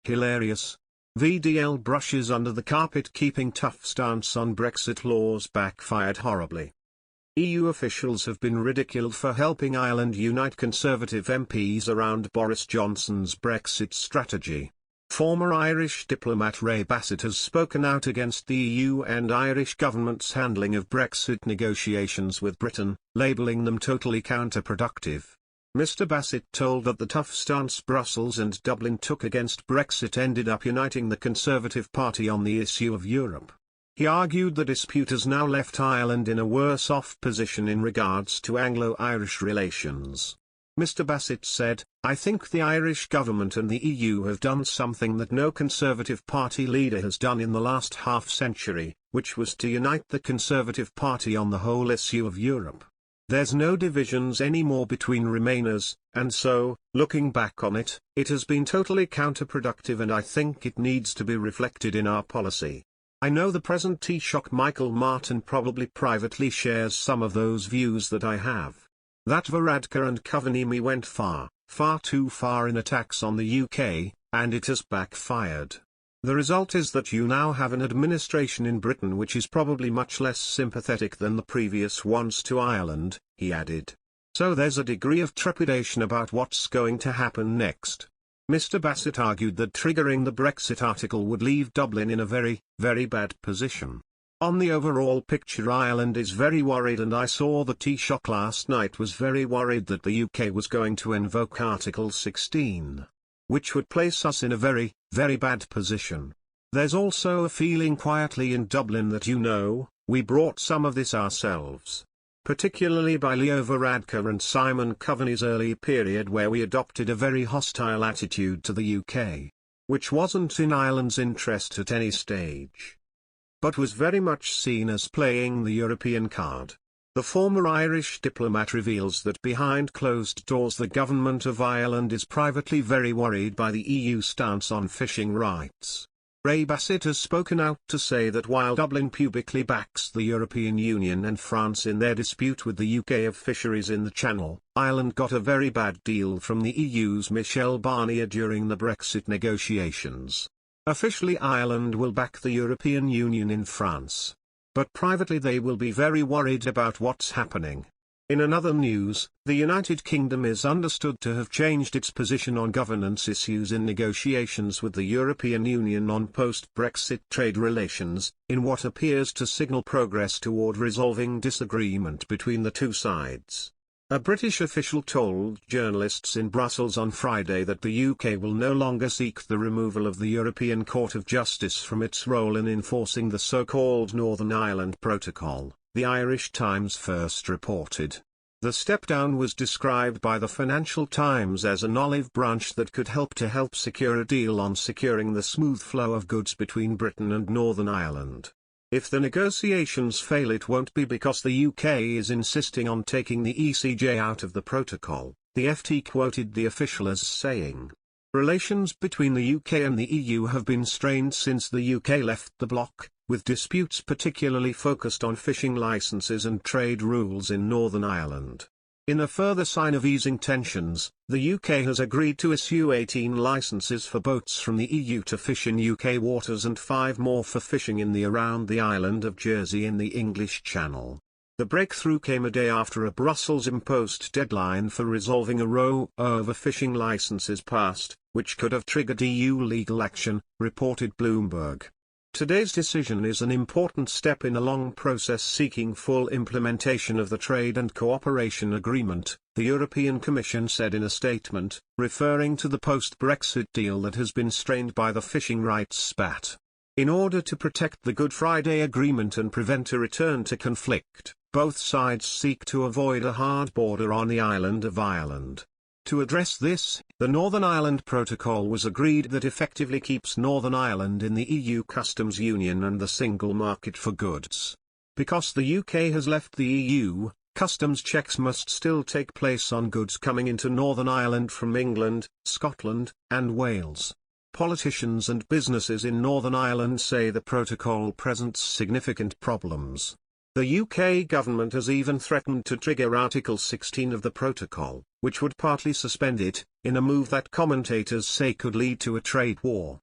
Hilarious. VDL brushes under the carpet, keeping tough stance on Brexit laws backfired horribly. EU officials have been ridiculed for helping Ireland unite Conservative MPs around Boris Johnson's Brexit strategy. Former Irish diplomat Ray Bassett has spoken out against the EU and Irish government's handling of Brexit negotiations with Britain, labelling them totally counterproductive. Mr. Bassett told that the tough stance Brussels and Dublin took against Brexit ended up uniting the Conservative Party on the issue of Europe. He argued the dispute has now left Ireland in a worse-off position in regards to Anglo-Irish relations. Mr. Bassett said, "I think the Irish government and the EU have done something that no Conservative Party leader has done in the last half-century, which was to unite the Conservative Party on the whole issue of Europe. There's no divisions anymore between Remainers, and so, looking back on it, it has been totally counterproductive, and I think it needs to be reflected in our policy. I know the present Taoiseach Michael Martin probably privately shares some of those views that I have. That Varadkar and Coveney went far, far too far in attacks on the UK, and it has backfired. The result is that you now have an administration in Britain which is probably much less sympathetic than the previous ones to Ireland," he added. "So there's a degree of trepidation about what's going to happen next." Mr. Bassett argued that triggering the Brexit article would leave Dublin in a very, very bad position. "On the overall picture, Ireland is very worried, and I saw the Taoiseach last night was very worried that the UK was going to invoke Article 16. Which would place us in a very, very bad position. There's also a feeling quietly in Dublin that we brought some of this ourselves. Particularly by Leo Varadkar and Simon Coveney's early period, where we adopted a very hostile attitude to the UK. Which wasn't in Ireland's interest at any stage. But was very much seen as playing the European card." The former Irish diplomat reveals that behind closed doors the government of Ireland is privately very worried by the EU stance on fishing rights. Ray Bassett has spoken out to say that while Dublin publicly backs the European Union and France in their dispute with the UK of fisheries in the Channel, Ireland got a very bad deal from the EU's Michel Barnier during the Brexit negotiations. Officially, Ireland will back the European Union in France. But privately they will be very worried about what's happening. In another news, the United Kingdom is understood to have changed its position on governance issues in negotiations with the European Union on post-Brexit trade relations, in what appears to signal progress toward resolving disagreement between the two sides. A British official told journalists in Brussels on Friday that the UK will no longer seek the removal of the European Court of Justice from its role in enforcing the so-called Northern Ireland Protocol, the Irish Times first reported. The step-down was described by the Financial Times as an olive branch that could help secure a deal on securing the smooth flow of goods between Britain and Northern Ireland. If the negotiations fail, it won't be because the UK is insisting on taking the ECJ out of the protocol, the FT quoted the official as saying. Relations between the UK and the EU have been strained since the UK left the bloc, with disputes particularly focused on fishing licenses and trade rules in Northern Ireland. In a further sign of easing tensions, the UK has agreed to issue 18 licenses for boats from the EU to fish in UK waters and 5 more for fishing in the around the island of Jersey in the English Channel. The breakthrough came a day after a Brussels-imposed deadline for resolving a row of fishing licenses passed, which could have triggered EU legal action, reported Bloomberg. Today's decision is an important step in a long process seeking full implementation of the Trade and Cooperation Agreement, the European Commission said in a statement, referring to the post-Brexit deal that has been strained by the fishing rights spat. In order to protect the Good Friday Agreement and prevent a return to conflict, both sides seek to avoid a hard border on the island of Ireland. To address this, the Northern Ireland Protocol was agreed that effectively keeps Northern Ireland in the EU customs union and the single market for goods. Because the UK has left the EU, customs checks must still take place on goods coming into Northern Ireland from England, Scotland, and Wales. Politicians and businesses in Northern Ireland say the protocol presents significant problems. The UK government has even threatened to trigger Article 16 of the protocol, which would partly suspend it, in a move that commentators say could lead to a trade war.